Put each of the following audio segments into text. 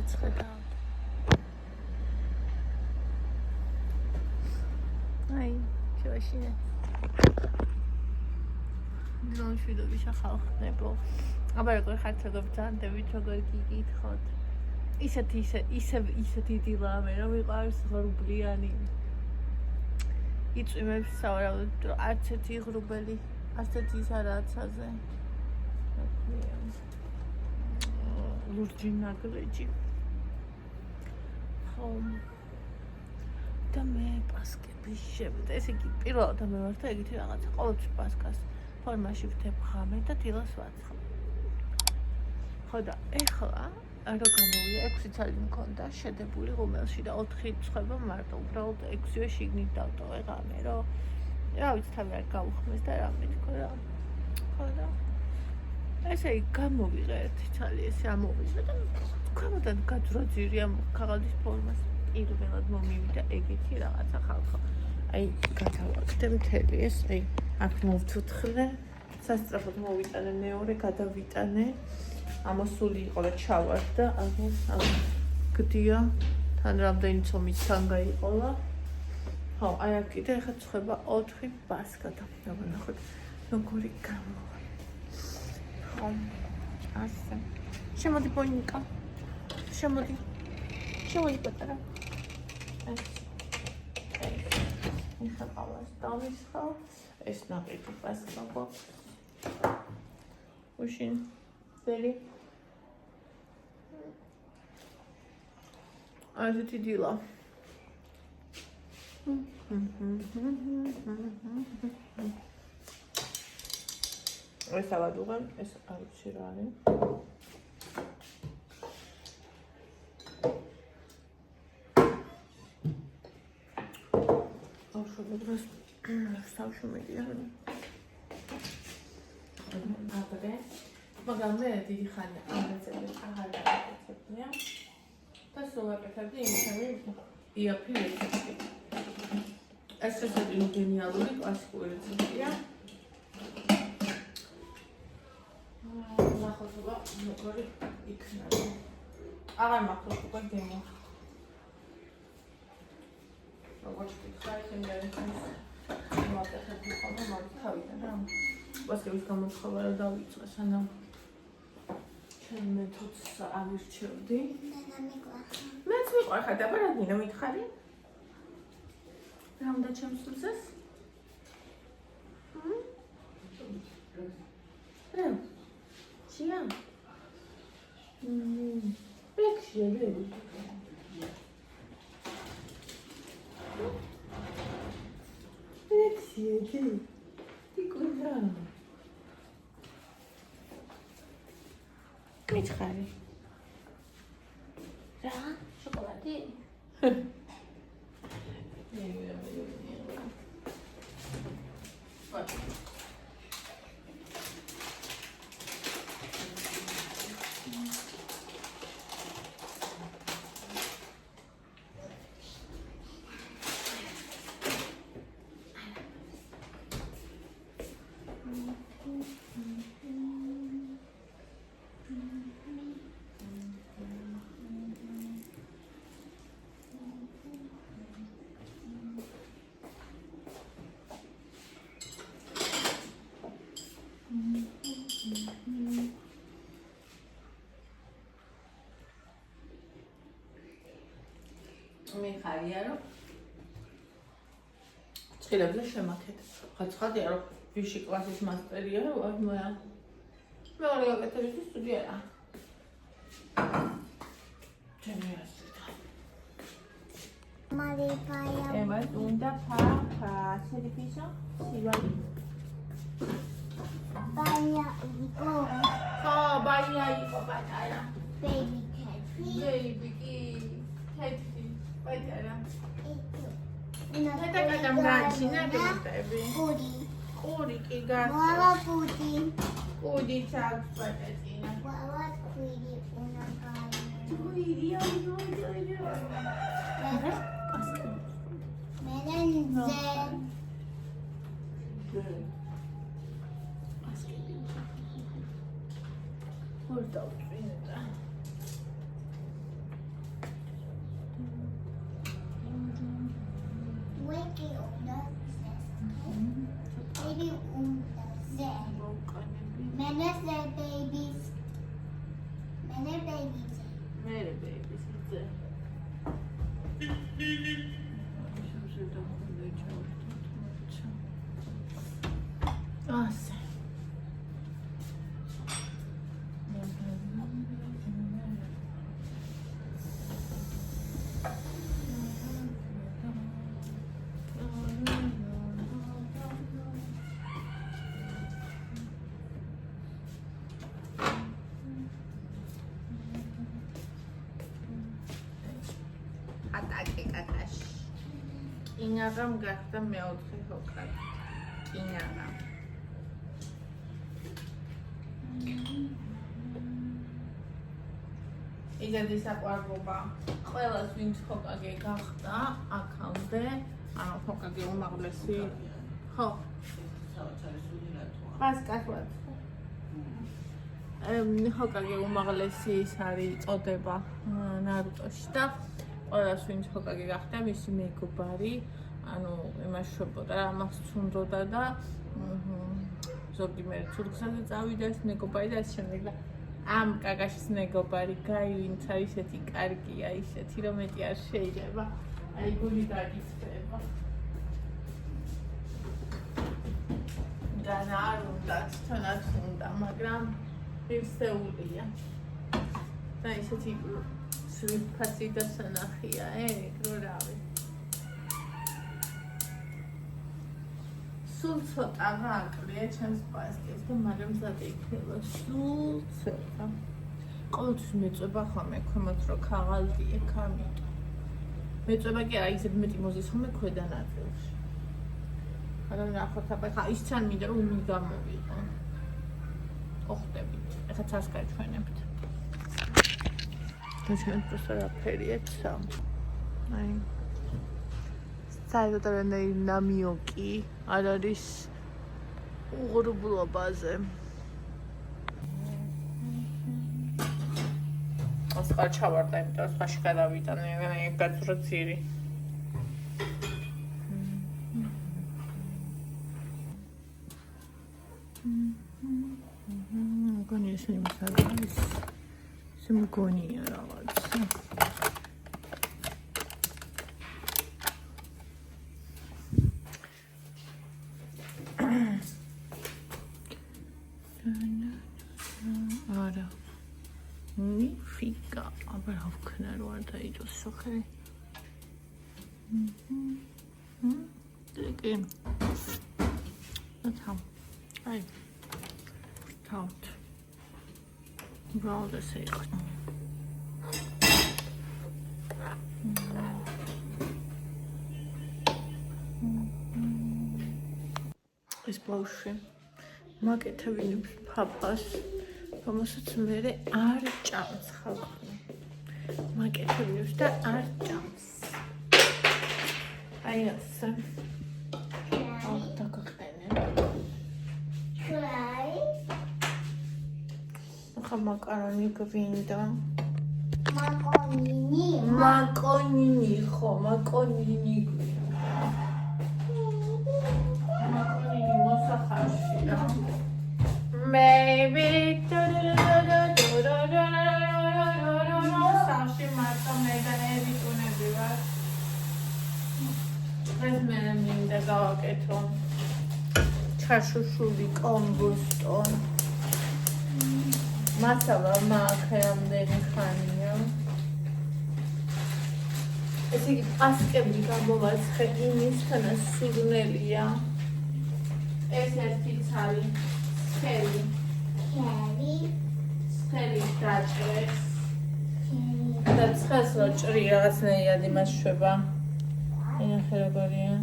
ეცხედავ. აი, შევაშინე. დრონშვიდობის ახალხნებო. აბა როგორ ხართ, როგორ ბრძანდებით, როგორ გიგითხოთ. ისეთი დილამე, რომ ვიყავს ღრუბლიანი. იწვიმებს სავარაუდოდ, რომ არც ერთი ღრუბელი, არც ერთი ის არაცაზე. ლურჯი ნაგრეჯი. ხო. და მე პასკების შემდეგ, ესე იგი, პირველად მე ვარ და ეგეთი რაღაცა, ყოველთვის პასკას ფორმაში ვთებ ღამე და დილას ვაცხობ. ხო და ეხლა რო გამოვიდა 6 წელი მქონდა შედებული ღუმელში და 4 წვება მარტო უბრალოდ 6-ე შიგნით დავტოვე ღამე, რომ რა ვიცი თავი არ გავუხმეს და რა მეთქო რა. ხო და ესე იგი გამოვიღე 1 წელი ესე ამოვიდა და ქვემოდან გაძრაძირია ქაღალდის ფორმას. პირველად მომივიდა ეგეთი რაღაცა ხალხო. აი გადავაკეთე მთელი ეს, აი აქ მოვთუთხრე, სასწრაფოდ მოვიტანე მეორე, გადავიტანე. ამოსული იყო და ჩავარდა, ანუ გდია, თან რამდენი ცომიც თან გაიყოლა. ხო, აი აქ კიდე ახლა წვება 4 პასკა და ნახოთ, როგორი გამოვა. ხო, ასე. შემოდი პონიკა. შემოდი პატარა. ეხლა ყავას დავისხავ, ეს ნაყიდი პასკა გვაქვს. უშინ ძელი. ასეთი დილა. ეს ავადუღე, ეს არ ვიცი რა არის. ახლა დღეს სამშობლოა. მაგრამ მე დიდი ხანი ამ რეცეპტებს აღარ გავაკეთებია და სულ ვაკეთებდი იმისამი იაფი რეცეპტი. ეს რეცეპტი გენიალური კლასიკური რეცეპტია. ნახოთ როგორი იქნება. აღარ მაქვს უკვე გემო. როგორც ვთქვი, იმდენი მოვაკეთებდი ხოლმე მაგ თავიდან რა. პასკების გამოცხადა რა დავიწყე, სანამ ჩემ მეთოდს ავირჩევდი. მეც მიყვარხარ და რა დინა მითხარი? რა უნდა ჩემს სულზეს? რა? ჩია? პექშია ვერი. პექშია. იკურა. მიცხარი. რა? შოკოლადი? მე ხარია რომ ცხილებზე შემაქეთ. ხა ცხადია რომ ვიში კლასის მასტერია ვარ მე. მეორე გაკეთების სტუდია. ჩემი ასეთა. მარიფაია. ება უნდა ფა სერიფისო სივალი. ბაია იყო. ხო, ბაია იყო პატარა. ბეიბი კეთი. ბეიბი კეთი. პატარა. მეტაკა დამრაჩინა გეტები. ყური კი გას. ვავა ყური. ყური ჩაქვს პატატინა. ვავა ყური უნდა გაი. ყური აიო. მერენზე. ორდავწინდა. კინაღამ გახდა მეოთხე ჰოკაგი. კინაღა. იგივე საყვარლობა. ყველას ვინც ჰოკაგი გახდა, აქამდე, ანუ ჰოკაგი უმაღლესი. ხო. პასკასვაც. ჰოკაგი უმაღლესი ის არის წოდება ნარუტოში და ყველას ვინც ჰოკაგი გახდა, მისი მეგობარი, ანუ იმაშობოდა, ამას ცუნდოდა და ზოგი მე ცურგსაზე წავიდა ეს მეგობარი და ეს შემდეგ და ამ კაკაშის მეგობარი გაი ვინც არის ესეთი კარგია, ისეთი რომ მეტი არ შეიძლება. აი გული დაგისწრება. და არ უნდა თვითონაც უნდა, მაგრამ ფისეულია. და ისეთი სვიფასი და სანახია, რო რავი. სულ ცოტა გააკლია ჩემს პასკეს და მაგრამ ზადეიქნება სულ ცოტა. ყოველთვის მეწובה ხომ ქვემოთ რო ქაღალდია კამიტ. მეწובה კი არა ისეთ მეტი მოზის ხომ ქვედა ნაწილში. არა ნახოთ აბა ის თან მინდა რომ უმი გამოვიყო. ოხტებით. ეხლა ცას გაჩვენებთ. და ჩვენ просто რაფერიეცა. აი საერთოდ ნამიოკი არ არის უღრუბლობაზე. ასყარ ჩავარდა, იმიტომ რომ ხაში გადავიტანე, ეგ გაძრო ძირი. მგონი ესენი მსაგარის მგონია რაღაცა. არა ნიფიკა აბა რა ვქნა რო არ დაიჯოს სოხე. ეკი ათა აი თავთ ბრალდა სეიხ ეს ბავშვი მაკეთებინებს ფაფას რომელსაც მე არ ჭამს ხალხი მაკეთებინებს და არ ჭამს აი ასე დაგაყენე ხა მაკარონი გვინდა მაკონინი ხო მაკონინი Maybe Sashi Marta made an edit on everywhere. Let's make in the dog at home. Chashushubi combuston. Masala makam den khania. Esi askebli gabovats khainis kana surnelia. Es ertitsali. Scary. Scratches. That's has what reals neyadi massheba. Ina kheragoria.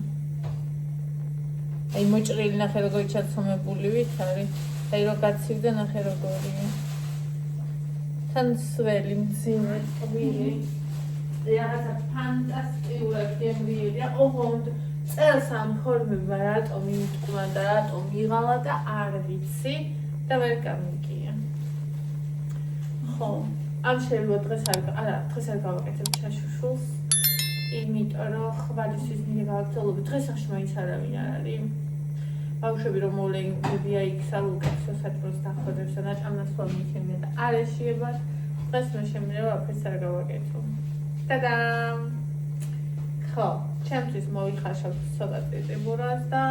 Ai moჭრილი ნახე როგორ ჩაცომებული ვით არის. Ai რო გაცივდა ნახე როგორია. თან სველი მძიმე ტვილი. რაღაცა ფანტასტიკური გემრიელია. ოღონდ წელს ამ ფორმებმა რატომ იმიტკუმა და რატომ მიღალა და არ ვიცი და ვერ გამიგია. ხო, ამ შეიძლება დღეს არ გავაკეთებ ჩაშუშულს. იმიტომ რომ ხვალისთვის მინდა გავაგრძელოთ. დღეს ახში მაინც არავინ არ არის. ბავშვები რომ მოვლენებია იქ საუკეთესო საჭმელს დახვედებს და ნაჭამნაცვალ მიქენია და არ ეშიებათ. დღეს მე შემიძლია ვაფერს არ გავაკეთო. ტადამ! ხო, ჩემთვის მოვიხარშავ ცოტა წიწიბურას და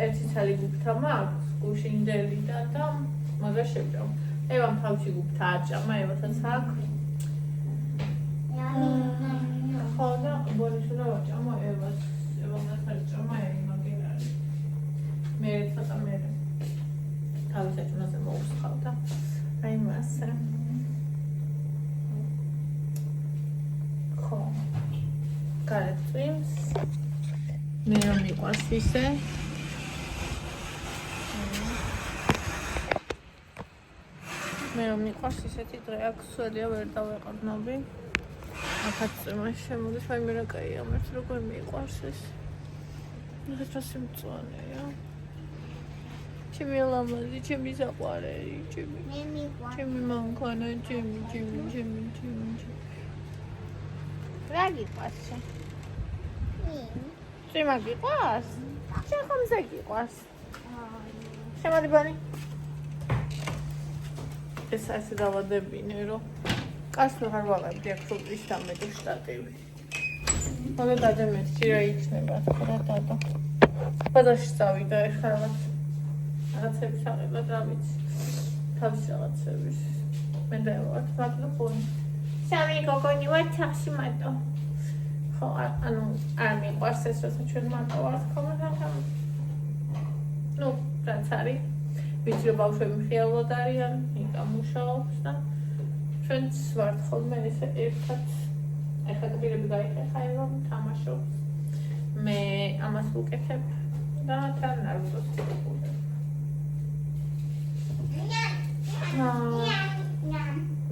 ერთი ცალი გუფთა მაქვს, გუშინდელი და მაგას შევჭამ. ევამ თავში გუფთა აჭამა, ევასაც აქვს. ხო და ბორისუნა ვაჭამა ევას, ევამაც აჭამა მაგერ არის. მე ცოტა მე თავის აჭამაზე მოვსხავ და აი მასე. ხო. Got it, twins. მე რომ მიყვარს ისე ისეთი დღე აქ სველია ვერ დავეყრდნობი აქაც წვიმა შემოდის მე რა კაია მე როგორ მიყვარს ეს ეს სიმწვანეა ჩემი ლამაზი ჩემი საყვარელი ჩემი მანქანა ჩემი რა გიყვარს წვიმა გიყვარს ხომზე გიყვარს შემოდი ბანი ეს ასე დავადებინე რომ კაც ვეღარ ვაღებდი აქ სულტის დამედო შტატივი მოდე დადემეთ ჭირა იქნება თქო რა დადო ბაზარში წავიდა ეხლა რაღაცების აღებად რა ვიცი თავის რაღაცების მე დავარ მადლობი სამი გოგონი ვარ ცახში მარტო ხო ანუ არ მიყვარს ეს როცა ჩვენ მარტო ვართ ხომ ნუ რაც არის ვიცი რომ ბავშვები მხიარულად არიან იკა მუშაობს და ჩვენც ვართ ხოლმე ესე ერთად ეხლა გბირები გაიხეხა რომ თამაშობს მე ამას ვუკეთებ და თან არ ვწოდებ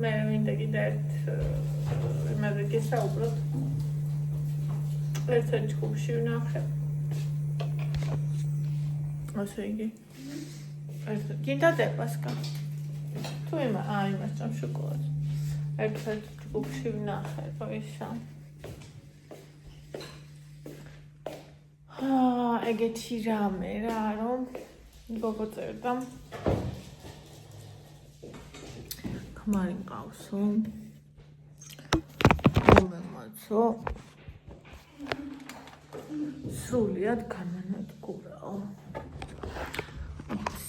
მე მინდა კიდე იმაზე გესაუბროთ ერთ ჯგუფში ვნახე ასე იგი გინდა დებასკა თუ იმას ჭამ შოკოლადს ერთ ჯგუფში ვნახე რომ ისა ეგეთი რამე რა რომ გოგო წერდა ქმარი მყავსო მომაცო სრულიად გამანადგურაო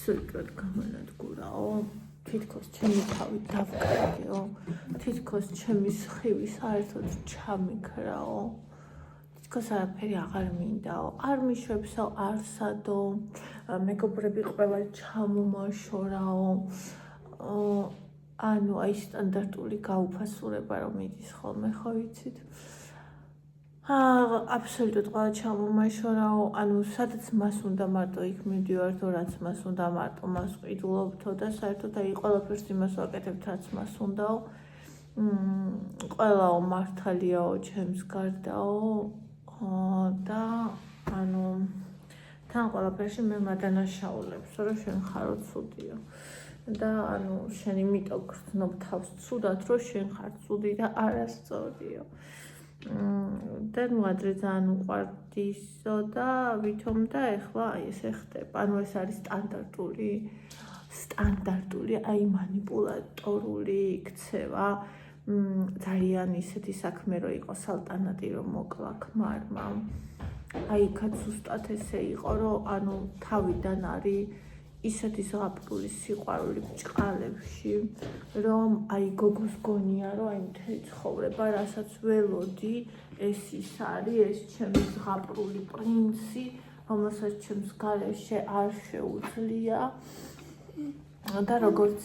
სულიკად გამანადგურაო თითქოს ჩემი თავი დავკარგეო თითქოს ჩემი სხივი საერთოდ ჩამიქრაო თითქოს არაფერი აღარ მინდაო არ მიშვებსო არ სადო მეგობრები ყველა ჩამომაშორაო ანუ აი სტანდარტული გაუფასურება რომ მიდის ხოლმე ხო ვიცით აბსოლუტურად ყველა ჩამომაშორაო ანუ სადაც მას უნდა მარტო იქ მივდივართო რაც მას უნდა მარტო მას ყიდულობთო და საერთოდ აი ყველაფერს იმას ვაკეთებთ რაც მას უნდაო ყველაო მართალიაო ჩემს გარდაო და ანუ თან ყველაფერში მე მადანაშაულებს რომ შენ ხარო ცუდიო და ანუ შენ იმიტომ გრძნობ თავს ცუდად რომ შენ ხარ ცუდი და არასწორიო და ნუ ადრე ძალიან უყვარდისო და ვითომ და ეხლა აი ესე ხდება ანუ ეს არის სტანდარტული აი მანიპულატორული იქცევა ძალიან ისეთი საქმე რომ იყო სალტანატი რომ მოკლა ქმარმა აი იქაც ზუსტად ესე იყო რომ ანუ თავიდან არის ისეთი ზღაპრული სიყვარული ბჭყალებში რომ აი გოგოს გონია რომ აი მთელი ცხოვრება რასაც ველოდი ეს ის არის ეს ჩემი ზღაპრული პრინცი რომელსაც ჩემს გარეშე არ შეუძლია და როგორც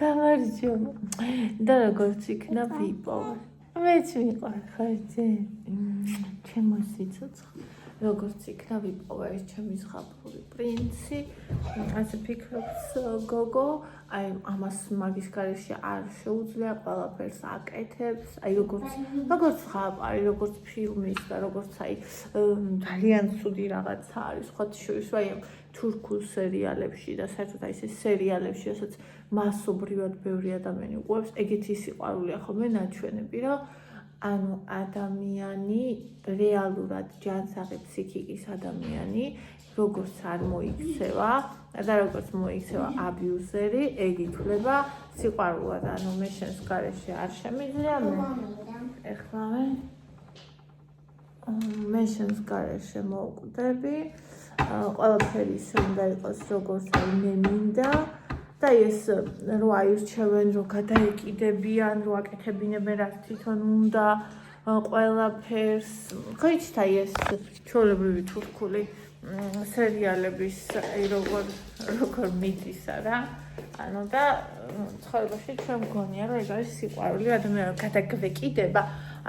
გამარჯობა და როგორც იქნა ვიპოვე მეც მიყვარ ხარჯე ჩემო სიცოცხლე როგორც იქნა ვიპოვე ეს ჩემი ზღაპრული პრინცი ასე ფიქრობს გოგო აი ამას მაგის გარეშე არ შეუძლია ყველაფერს აკეთებს აი როგორც ზღაპარი როგორც ფილმის და როგორც აი ძალიან ცუდი რაღაცა არის ხოთი შორის აი თურქულ სერიალებში და საერთოდ აი ეს სერიალებში რასაც მასობრივად ბევრი ადამიანი უყურებს ეგეთი სიყვარულია ხოლმე ნაჩვენები რომ ანუ ადამიანი რეალურად ჯანსაღი ფსიქიკის ადამიანი როგორც არ მოიქცევა და როგორც მოიქცევა აბიუზერი ეგ ითვლება სიყვარულად ანუ მე შენს გარეშე არ შემიძლია ეხლა მე შენს გარეშე მოვკვდები ყველაფერი ისე უნდა იყოს როგორც აი მე მინდა და ეს რო აირჩევენ რო გადაეკიდებიან რო აკეთებინებენ რაც თვითონ უნდა ყველაფერს ხოიცით აი ეს ჩვეულებრივი თურქული სერიალების აი როგორ მიდრისა რა ანუ და ცხოვრებაში ჩვენ მგონია რომ ეს არის სიყვარული, ადამიანი გადაგვეკიდება,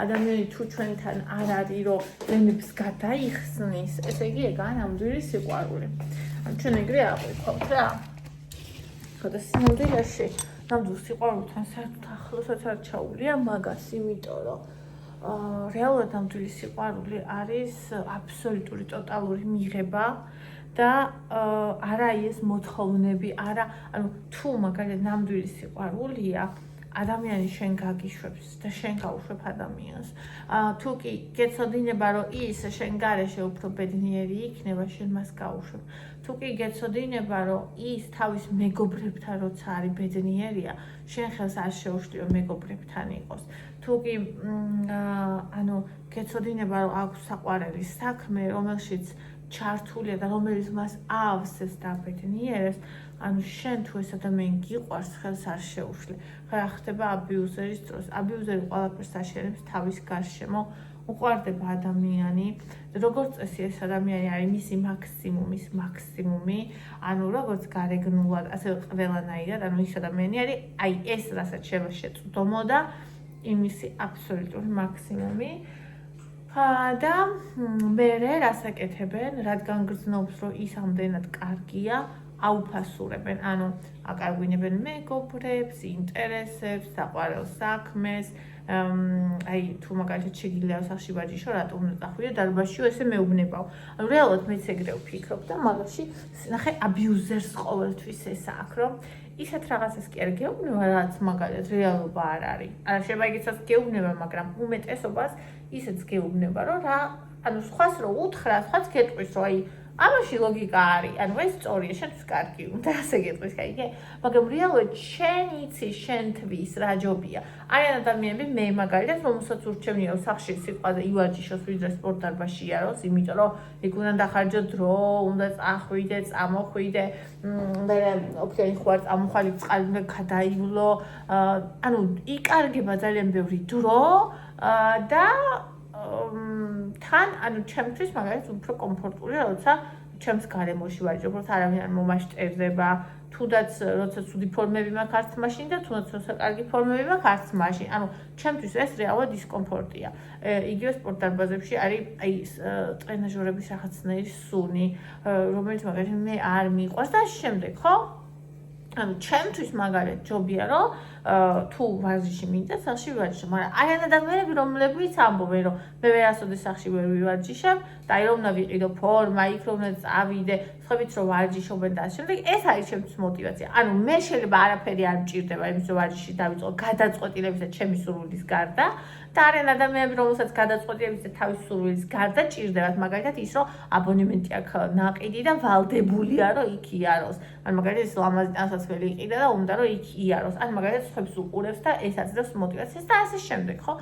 ადამიანი თუ ჩვენთან არ არის რომ ძენებს გადაიხსნის, ესე იგი ეგაა ნამდვილი სიყვარული. ანუ ჩვენ ეგრე აღვიქვათ რა. ხოდა სინამდვილეში ნამდვილ სიყვარულთან საერთოდ ახლოსაც არ ჩაულია მაგას, იმიტომ რომ რეალურად ნამდვილი სიყვარული არის აბსოლუტური ტოტალური მიღება და არა ეს მოთხოვნები, არა, ანუ თუ მაგალითად ნამდვილი სიყვარულია, ადამიანი შენ გაგიშვებს და შენ გაუშვებ ადამიანს. თუ კი გეცოდინება, რომ ის შენ გარეშე უფრო ბედნიერი იქნება, შენ მას გაუშვებ. თუ კი გეცოდინება, რომ ის თავის მეგობრებთან როცა არის ბედნიერია, შენ ხელს არ შეუშლიო მეგობრებთან იყოს. თუ კი ანუ გეცოდინება, რომ აქვს საყვარელი საქმე, რომელშიც ჩართულია და რომელიც მას ავსებს და ბედნიერებს, ანუ შენ თუ ეს ადამიანი გიყვარს, ხელს არ შეუშლი. რა ხდება აბიუზერის დროს? აბიუზერი ყველაფერს აშენებს თავის გარშემო, უყვარდება ადამიანი, როგორც წესი ეს ადამიანი არის მისი მაქსიმუმი, ანუ როგორც გარეგნულად, ასე ყველანაირად, ანუ ის ადამიანი არის, აი ეს რასაც შევა შეწვდომოდა, იმისი აბსოლუტური მაქსიმუმი. და მერე რას აკეთებენ, რადგან გრძნობს, რომ ის ამდენად კარგია, აუფასურებენ, ანუ აკარგვინებენ მეგობრებს, ინტერესებს, საყვარელ საქმეს, აი თუ მაგალითად შეგიძლია სახში ვარჯიშო, რატომ უნდა წახვიდე დარბაზშიო, ესე მეუბნებაო. ანუ რეალურად მეც ეგრე ვფიქრობ და მაგაში ნახე აბიუზერს ყოველთვის ეს აქვს, რომ ისეთ რაღაცას კი არ გეუბნება, რაც მაგალითად რეალობა არ არის. არა შეიძლება იგიცაც გეუბნება, მაგრამ უმეტესობას ისეც გეუბნება, რომ რა, ანუ სხვას რო უთხრა, სხვაც გეტყვის, რომ აი ამაში ლოგიკა არის, ანუ ეს სწორია, შენთვის კარგი უნდა ასე გეტყვის, კაიგე? მაგრამ რეალურად შენ იცი, შენ თვის რა ჯობია. არიან ადამიანები, მე მაგალითად, რომელსაც ურჩევნია, რომ სახში სიტყვაზე ივარჯიშოს, ვიდრე სპორტ დარბაზში იაროს, იმიტომ რომ იქ უნდა დახარჯო დრო, უნდა წახვიდე, წამოხვიდე, მე ოფიციალურად ხوار წამოხალი წყალი უნდა გადაივლო, ანუ იკარგება ძალიან ბევრი დრო და თან, ანუ ჩემთვის მაგალითად უფრო კომფორტულია, როცა ჩემს გარემოში ვარჯიშობ, როცა არავინ არ მომაშტერდება, თუნდაც როცა ცუდი ფორმები მაქვს არც მაშინ და თუნდაც როცა კარგი ფორმები მაქვს არც მაშინ. ანუ ჩემთვის ეს რეალურად დისკომფორტია. იგივე სპორტ დარბაზებში არის აი ტრენაჟორების რაღაცნაირი სუნი, რომელიც მაგალითად მე არ მიყვარს და შემდეგ, ხო? ანუ ჩემთვის მაგალითად ჯობია, რომ თუ ვარჯიში მინდა, სახში ვივარჯიშო, მაგრამ არიან ადამიანები, რომლებიც ამბობენ, რომ მე ვერასოდეს სახში ვერ ვივარჯიშებ და აი რომ უნდა ვიყიდო ფორმა, იქ რომ უნდა წავიდე, სხვაებიც რომ ვარჯიშობენ და ასე შემდეგ, ეს არის ჩემთვის мотиваცია. ანუ მე შეიძლება არაფერი არ მჭირდება იმის რომ ვარჯიში დავიწყო გადაწყვეტილებისა ჩემი სურვილის გარდა და არიან ადამიანები, რომელსაც გადაწყვეტილებისა თავის სურვილის გარდა ჭირდებათ, მაგალითად ის რომ აბონემენტი აქვს ნაყიდი და ვალდებულია რომ იქ იაროს. ან მაგალითად ის ლამაზი ტანსაცმელი იყიდა და უნდა რომ იქ იაროს. ან მაგალითად სხვებს უყურებს და ეს აძლევს мотиваციას და ასე შემდეგ, ხო?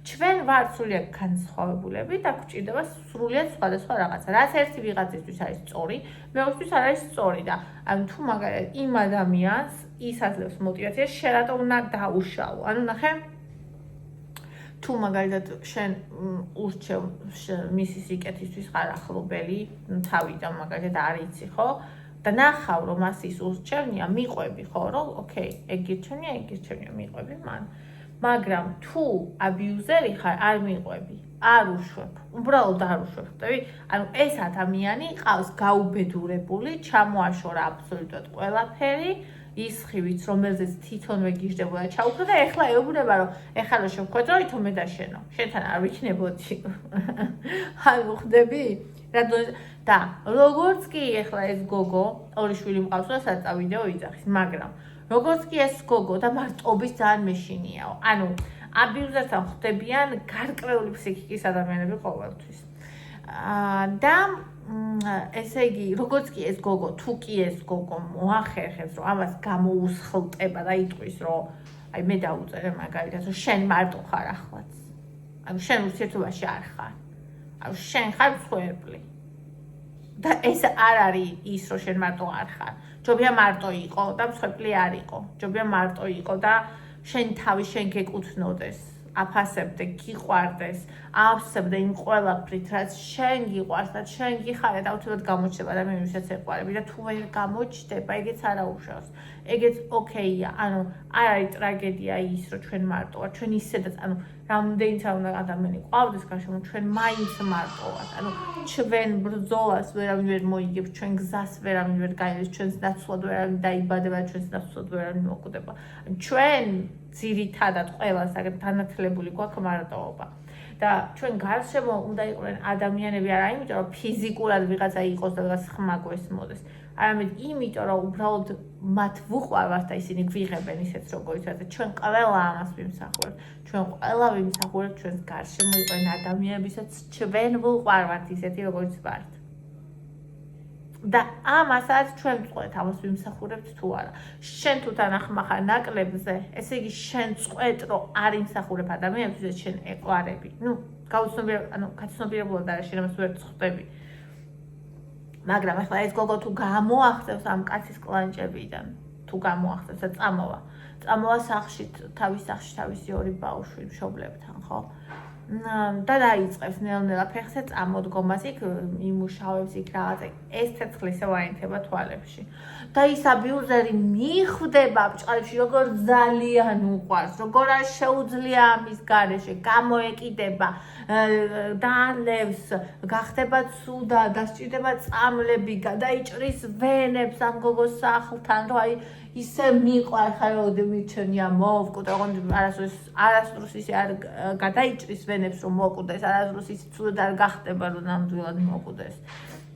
ჩვენ ვართ სრულიად განსხვავებულები და გვჭირდება სრულიად სხვადასხვა რაღაცა. რაც ერთი ვიღაცისთვის არის სწორი, მეორესთვის არ არის სწორი და ანუ თუ მაგალითად იმ ადამიანს ის აძლევს мотиваციას, შენ რატომ უნდა დაუშალო? ანუ ნახე თუ მაგალითად შენ ურჩევ მისი სიკეთისთვის ხარ ახლობელი, თავიდან მაგალითად არ იცი, ხო? და ნახავ რომ მას ის ურჩევნია, მიყვები, ხო, რომ ოკეი, ეგ გირჩევნია, მიყვები მან. მაგრამ თუ აბიუზერი ხარ, არ მიყვები, არ უშვებ, უბრალოდ არ უშვებ, ხტები? ანუ ეს ადამიანი ყავს გაუბედურებული, ჩამოაშორა აბსოლუტურად ყველაფერი, ის ხივიც, რომელზეც თვითონვე გიждდებოდა ჩაუქრო და ეხლა ეუბნება, რომ ეხლა რა შევხვდეთ, რომ ითომე დაშენო. შენთან არ ვიქნებოდი. ანუ ხდები? და როგორც კი ეხლა ეს გოგო, ორი შვილი მყავს და საწავიდეო იძახის, მაგრამ როგორც კი ეს გოგო და მარტობის ძალიან მეშინიაო. ანუ აბიუზერთან ხდებიან გარკვეული ფსიქიკის ადამიანები ყოველთვის. და ესე იგი, როგორც კი ეს გოგო, თუ კი ეს გოგო მოახერხებს, რომ ამას გამოუსხლტება და იტყვის, რომ აი მე დაუწერე მაგალითად, რომ შენ მარტო ხარ ახლაც. ანუ შენ ურთიერთობაში არ ხარ. ანუ შენ ხარ მსხვერპლი. და ეს არ არის ის, რომ შენ მარტო არ ხარ. ჯობია მარტო იყო და მსხვერპლი არ იყო. ჯობია მარტო იყო და შენ თავი შენ გეკუთვნოდეს. აფასებდე, გიყვარდეს, ავსებდე იმ ყველაფრით, რაც შენ გიყვარს და შენ გიხარეთ, აუცილებლად გამოჩნდება ადამიანი, ვისაც ეყვარები და თუ ვერ გამოჩნდება, ეგეც არ აუშავს. ეგეც ოკეია, ანუ არ არის ტრაგედია ის, რომ ჩვენ მარტო ვართ, ჩვენ ისედაც, ანუ რამდენიც უნდა ადამიანი ყავდეს გარშემო, ჩვენ მაინც მარტო ვართ. ანუ ჩვენ ბრძოლას ვერავინ ვერ მოიგებს, ჩვენ გზას ვერავინ ვერ გაიარეს, ჩვენს ნაცვლად ვერავინ დაიბადება, ჩვენს ნაცვლად ვერავინ მოკვდება. ჩვენ ძირითადად ყველას აგერ განათლებული გვაქვს მარტოობა. და ჩვენ გარშემო უნდა იყვნენ ადამიანები არა იმიტომ რომ ფიზიკურად ვიღაცა იყოს და ვიღაც ხმა გვესმოდეს, არამედ იმიტომ რომ უბრალოდ მათ ვუყვართ და ისინი გვიღებენ ისეთ როგორიცაა და ჩვენ ყველა ამას ვიმსახურებთ. ჩვენ ყველა ვიმსახურებთ ჩვენს გარშემო იყვნენ ადამიანებისაც ჩვენ ვუყვართ ისეთი როგორიც ვართ. და ამასაც ჩვენ ვწყვეტ ამას ვიმსახურებთ თუ არა. შენ თუ თანახმა ხარ ნაკლებზე, ესე იგი შენ წყვეტ რომ არ იმსახურებ ადამიანებს, ვისაც შენ ეყვარები. გაცნობიერებულად არა, შენ ამას ვერ წხვდები. მაგრამ ახლა ეს გოგო თუ გამოახცევს ამ კაცის კლანჭებიდან, თუ გამოახცევს და წამოვა სახლში, თავის სახლში თავისი ორი ბავშვი მშობლებთან, ხო? და დაიწყებს ნელ-ნელა ფეხზე წამოდგომას, იქ იმუშავებს, იქ რაღაცა ეს ცეცხლი ისე ვაინთება თვალებში. და ის აბიუზერი მიხვდება ბჭყალებში, როგორ ძალიან უყვარს, როგორ არ შეუძლია ამის გარეშე, გამოეკიდება, დაალევს, გახდება ცუდა, დასჭირდება წამლები, გადაიჭრის ვენებს ამ გოგოს სახლთან, რომ აი ისე მიყვარ ხაროდი მიჩნია მოვკვდა, ოღონდ არასდროს ისე არ გადაიჭრის ვენებს რომ მოკვდეს, არასდროს ისე ცუდად არ გახდება რომ ნამდვილად მოკვდეს.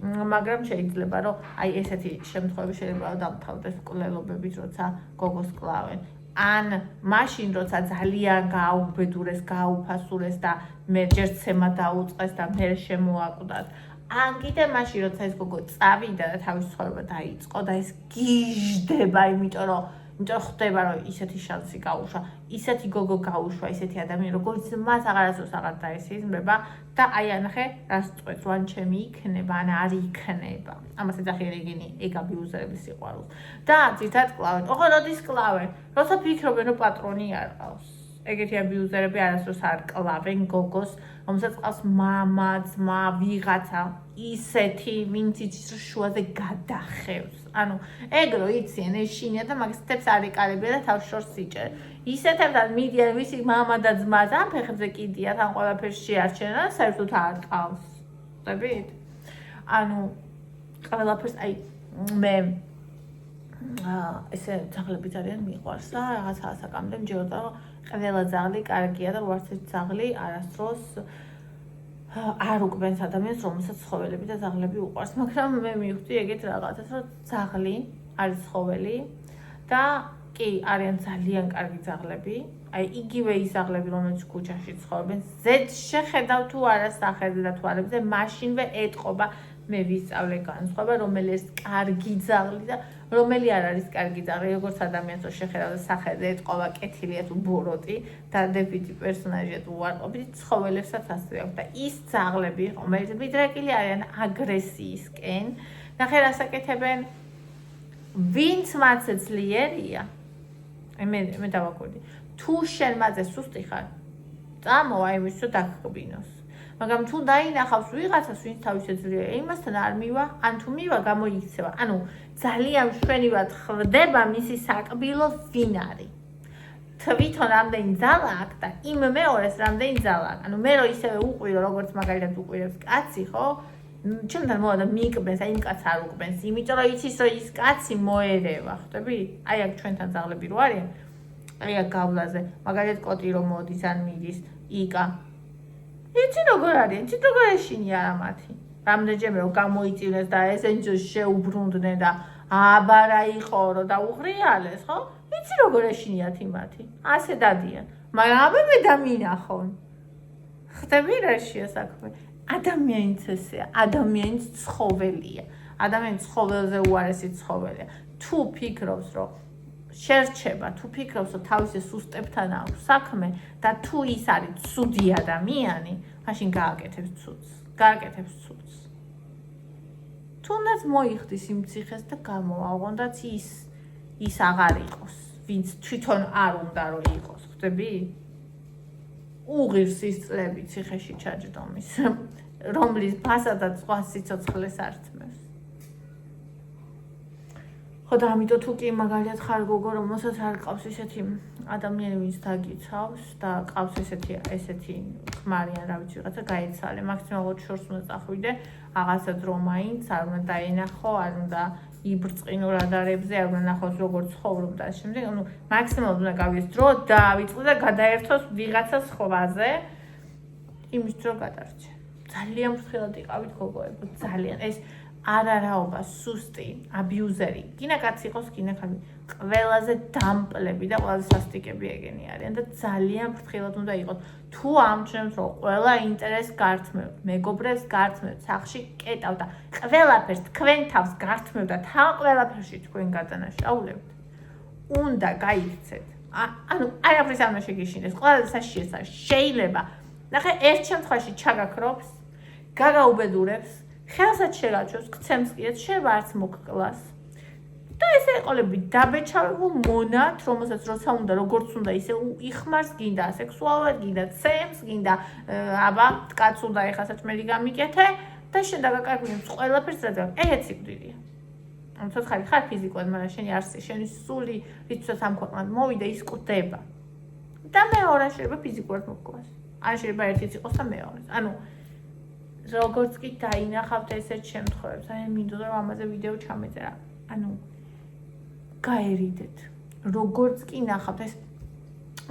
მაგრამ შეიძლება რომ აი ესეთი შემთხვევები შეიძლება დამთავრდეს მკვლელობებით, როცა გოგოს კლავენ. ან მაშინ როცა ძალიან გააუბედურეს, გააუფასურეს და მე ჯერ ცემა დაუწყეს და მე შემოაკვდათ. ან კიდე მაშინ როცა ეს გოგო წავიდა და თავის ცხოვრება დაიწყო და ეს გიჟდება, იმიტომ რომ ხვდება რომ ისეთი შანსი გაუშვა, ისეთი გოგო გაუშვა, ისეთი ადამიანი, როგორც მას აღარასდროს აღარ დაესიზმრება და აი ანახე რას წყვეტს, ან ჩემი იქნება, ან არ იქნება. ამას ეძახიან ეგენი ეგ აბიუზერების სიყვარულს. და ძირთად კლავენ. ოღონდ როდის კლავენ? როცა ფიქრობენ რომ პატრონი არ ყავს. ეგეთი აბიუზერები არასდროს არ კლავენ გოგოს, რომელსაც ყავს მამა, ძმა, ვიღაცა ისეთი, ვინც იცის რომ შუაზე გადახევს. ანუ ეგრო იციან, ეს შინია და მაგისთებს არ იკარებია და თავს შორს იჭერენ. ისეთებთან მიდიან ვისი მამა და ძმა ამ ფეხებზე კიდიათ, ამ ყველაფერს შეარჩენენ და საერთოდ არ ყავს. ხვდებით? ანუ ყველაფერს აი მე ესე ძაღლებით არიან მიყვარს და რაღაცა ასაკამდე მჯეროდა რომ ყველა ძაღლი კარგია და ვარც ერთ ძაღლი არასდროს არ უკბენს ადამიანს, რომელსაც ცხოველები და ძაღლები უყვარს, მაგრამ მე მივხვდი ეგეთ რაღაცას, რომ ძაღლი არის ცხოველი და კი არიან ძალიან კარგი ძაღლები, აი იგივე ის ძაღლები, რომელიც ქუჩაში ცხოვრობენ, ზედ შეხედავ თუ არა სახელზე და თვალებზე, მაშინვე ეტყობა მე ვისწავლე განსხვავება, რომელი ეს კარგი ძაღლი და რომელი არ არის კარგი ძაღლი, როგორც ადამიანს შეხედავ და სახელზე ეტყობა კეთილია თუ ბოროტი, დადებითი პერსონაჟია თუ უარყოფითი, ცხოველებსაც ასე აქვს და ის ძაღლები, რომელიც მიდრეკილი არიან აგრესიისკენ, ნახე რას აკეთებენ, ვინც მათზე ძლიერია, მე დავაკვირდი, თუ შენ მათზე სუსტი ხარ, წამოვა იმის რომ დაგკბინოს. მაგრამ თუ დაინახავს ვიღაცას, ვინც თავის ძლიერია, იმასთან არ მივა, ან თუ მივა, გამოიქცევა. ანუ ძალიან მშვენივრად ხვდება მისი საკბილო ვინ არის. თვითონ რამდენი ძალა აქვს და იმ მეორეს რამდენი ძალა აქვს. ანუ მე რო ისევე უყვირო, როგორც მაგალითად უყვირებს კაცი, ხო? ჩემთან მოვა და მიიკბენს, აი იმ კაცს არ უკბენს, იმიტომ რომ იცის რომ ის კაცი მოერევა, ხვდები? აი აქ ჩვენთან ძაღლები რო არიან, აი აქ გავლაზე, მაგალითად კოტი რომ მოდის ან მიდის, იკა იცი როგორ არის, იცი როგორ ეშინია რა მათი. რამდენჯერმე რომ გამოიწილეს და ესენჯოს შეუბრუნდნენ და აბარა იყო რომ დაუღრიალეს, ხო? იცი როგორ ეშინიათ იმათი. ასე დადიან. მაგრამ აბა მე დამინახონ. ხდები რაშია საქმე? ადამიანიც ესეა, ადამიანიც ცხოველია. ადამიანი ცხოველზე უარესი ცხოველია. თუ ფიქრობს რომ შერჩება, თუ ფიქრობს რომ თავისი სუსტებთან აქვს საქმე და თუ ის არის ცუდი ადამიანი, მაშინ გააკეთებს ცუდს. გააკეთებს ცუდს. თუნდაც მოიხდის იმ ციხეს და გამოვა, ოღონდაც ის აღარ იყოს, ვინც თვითონ არ უნდა რომ იყოს, ხვდები? უღირს ის წლები ციხეში ჩაჯდომის, რომლის ფასადაც სხვა სიცოცხლეს არწმევს. ხო და ამიტომ თუ კი მაგალითად ხარ გოგო, რომელსაც არ ყავს ისეთი ადამიანი, ვინც დაგიცავს და ყავს ესეთი ხმარი ან რა ვიცი რაღაცა გაიცალე, მაქსიმალურად შორს უნდა წახვიდე, რაღაცა დრო მაინც არ უნდა დაენახო, არ უნდა იბრწყინო რადარებზე, არ უნდა ნახოს როგორ ცხოვრობ და შემდეგ, ანუ მაქსიმალურად უნდა გავიდეს დრო და ავიწყო და გადაერთოს ვიღაცა სხვაზე, იმის დრო გადარჩე. ძალიან ფრთხილად იყავით გოგოებო, ძალიან. ეს არარაობა, სუსტი, აბიუზერი, გინა კაცი იყოს, გინა ხანი, ყველაზე დამპლები და ყველაზე სასტიკები ეგენი არიან და ძალიან ფრთხილად უნდა იყოთ. თუ ამჩნევთ, რომ ყველა ინტერესს გართმევთ, მეგობრებს გართმევთ, სახში კეტავ და ყველაფერს თქვენ თავს გართმევთ და თან ყველაფერში თქვენ გადანაშაულებთ, უნდა გაიქცეთ. ანუ არაფრის არ უნდა შეგიშინდეს, ყველაზე საშიესა შეიძლება. ნახე, ერთ შემთხვევაში ჩაგაქრობს, გაგაუბედურებს, ხელსაც შეგაჩვევს, ქცემს კიდეც შეიძლება არც მოგკლას. და ესე ეყოლები დაბეჭავებულ მონად, რომელსაც როცა უნდა, როგორც უნდა, ისე იხმარს, გინდა სექსუალურად, გინდა ცემს, გინდა აბა, კაც უნდა ეხა საჭმელი გამიკეთე და შენ დაგაკარგვინებს ყველაფერს რაც აქვს. ეგეც სიკვდილია. ანუ ცოცხალი ხარ ფიზიკურად, მაგრამ შენი არსი, შენი სული, რითაც ამ ქვეყნად მოვიდა, ის კვდება. და მეორე შეიძლება ფიზიკურად მოგკლას. ან შეიძლება ერთიც იყოს და მეორეც. ანუ როგორც კი დაინახავთ ესეთ შემთხვევებს, აი მინდოდა რომ ამაზე ვიდეო ჩამეწერა. ანუ გაერიდეთ. როგორც კი ნახავთ ეს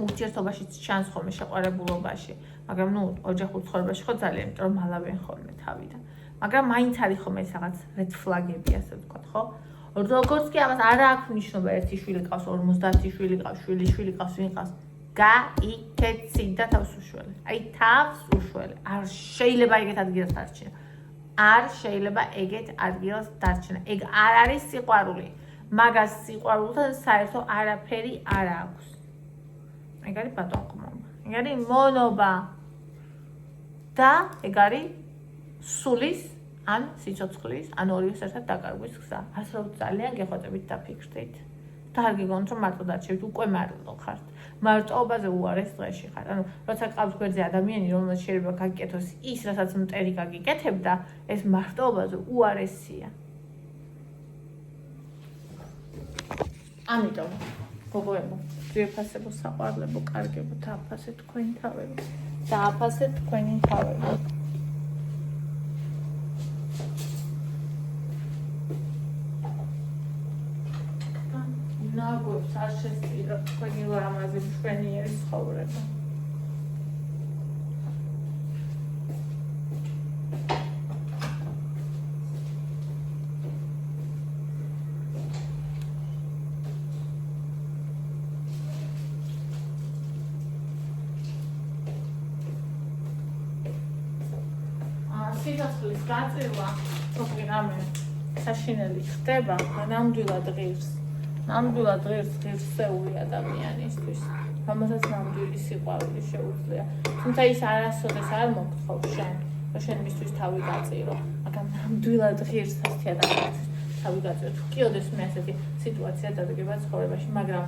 ურთიერთობაშიც ჩანს ხოლმე შეყვარებულობაში, მაგრამ ნუ ოჯახურ ცხოვრებაში ხო ძალიან, იმიტომ რომ მალავენ ხოლმე თავიდან. მაგრამ მაინც არის ხოლმე ეს რაღაც red flag-ები, ასე ვთქვათ, ხო? როგორც კი ამას არ აქვს მნიშვნელობა, ერთი შვილი ყავს, 50 შვილი ყავს, შვილი ყავს, ვინ ყავს. გაიქეცი და თავს უშველე. აი თავს უშველე. არ შეიძლება ეგეთ ადგილას დარჩენა. არ შეიძლება ეგეთ ადგილას დარჩენა. ეგ არ არის სიყვარული. მაგას სიყვარულთან საერთო არაფერი არ აქვს. ეგ არის ბატონყმობა. ეგ არის მონობა. და ეგ არის სულის ან სიცოცხლის ან ორივეს ერთად დაკარგვის გზა. ასე რომ ძალიან გეხოწებით დაფიქრდით. და არ გიგონთ რომ მარტო დარჩებით, უკვე მარტო ხართ. მარტოობაზე უარეს დღეში ხარ. ანუ როცა ყავს გვერდზე ადამიანი, რომელსაც შეიძლება გაგიკეთოს ის, რასაც მტერი გაგიკეთებდა, ეს მარტოობაზე უარესია. ამიტომ გოგოებო, ძვირფასებო, საყვარლებო, კარგებო, დააფასეთ თქვენი თავები. დააფასეთ თქვენი თავები. ნაგვებს არ შესწირა თქვენი ლამაზი მშვენიერი ცხოვრება. სიცოცხლის გაწირვა, თუკი რამე საშინელი ხდება, ნამდვილად ღირს. ნამდვილად ღირსეული ადამიანისთვის, რომელსაც ნამდვილი სიყვარული შეუძლია. თუმცა ის არასოდეს არ მოგთხოვს შენ, რომ შენ მისთვის თავი გაწირო, მაგრამ ნამდვილად ღირს ასეთი ადამიანისთვის თავი გაწირო. თუ კი ოდესმე ასეთი სიტუაცია დადგება ცხოვრებაში, მაგრამ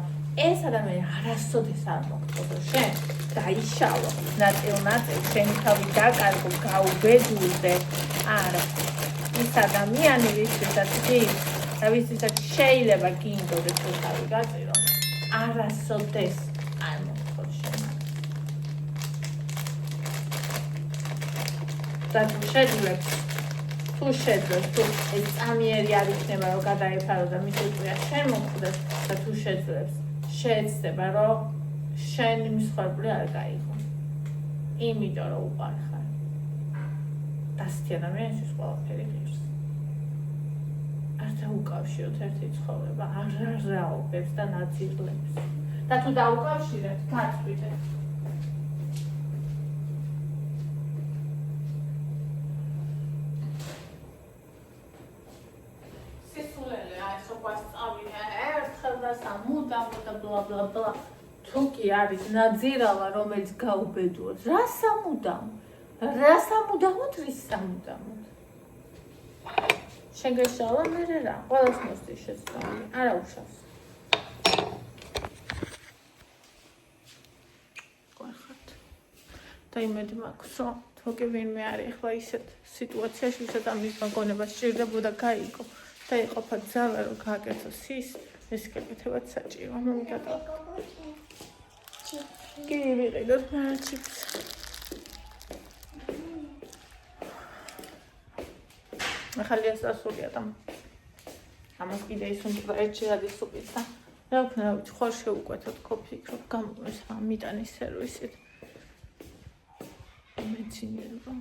ეს ადამიანი არასოდეს არ მოგთხოვს, რომ შენ დაიშალო, ნაწილ-ნაწილ შენი თავი დაკარგო, გაუბედურდე. არა, ის ადამიანი ვისთვისაც ღირს და ვისთვისაც შეიძლება გინდოდეს რომ თავი გაწირო, არასოდეს არ მოგთხოვს შენ. და თუ შეძლებს, თუ ეს წამიერი არ იქნება, რომ გადაეფარო და მის უწია შენ მომხდეს და თუ შეძლებს, შეეცდება, რომ შენი მსხვერპლი არ გაიგო. იმიტომ რომ უყვარ ხარ. და ასეთი ადამიანისთვის ყველაფერი ღირს. არ დაუკავშიროთ ერთი ცხოვრება, არ რაობებს და ნაწილებს. და თუ დაუკავშირეთ, გაწვიდეთ. სისულელე, აი სოყვას წავიდა ერთხელ და სამუდამოდ და ბლა ბლა ბლა. თუ კი არის ნაძირავა, რომელიც გაუბედურს, რა სამუდამოდ, რის სამუდამოდ. შენ გეშალა მერე რა, ყველას მოსდის შეცდომი, არა უშავს. გახართ. და იმედი მაქვს, რომ თუკი ვინმე არის ახლა ისეთ სიტუაციაში, ვისაც ამის გაგონება სჭირდებოდა გაიგო და იყოფა ძალა, რომ გააკეთოს ის გაკეთებაც საჭიროა. მომიდადა. კი, ვიყიდოთ ჩიპს. ახალი ასასულია და ამას კიდე ისუნთქვა ერთი რადის სუპით და რა ვქნა, ხარ შეუკვეთოთ კოფი, რომ გამომეს მიტანის სერვისით. მეცინიერება.